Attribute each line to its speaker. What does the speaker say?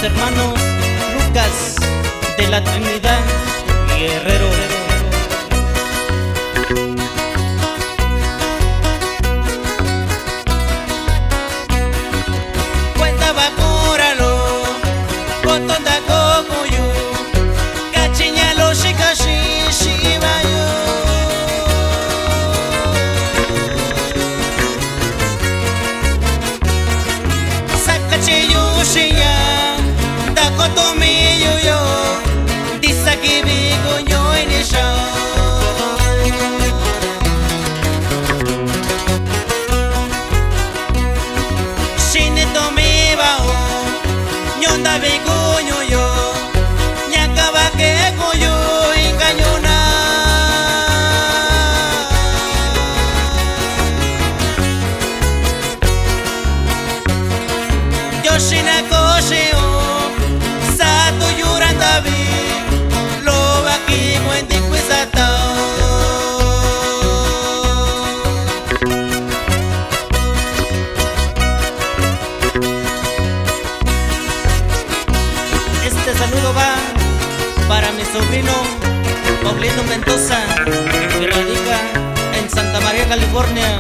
Speaker 1: los hermanos Lucas de la Trinidad Guerrero.
Speaker 2: Cuenta bacuralo, botonda cocoyu, cachiñalo shikashi shibayo. Sakachiyu shiya, dakotomiyu yo, disaki bigo yo inisha. Nyonda bigunyo yo, nyakaba ke koyo inganyona. Yoshina koshio, sato yuranda bi, loba ki mwendi kwisata.
Speaker 1: Este saludo va para mi sobrino Paulino Mendoza, que radica en Santa María, California.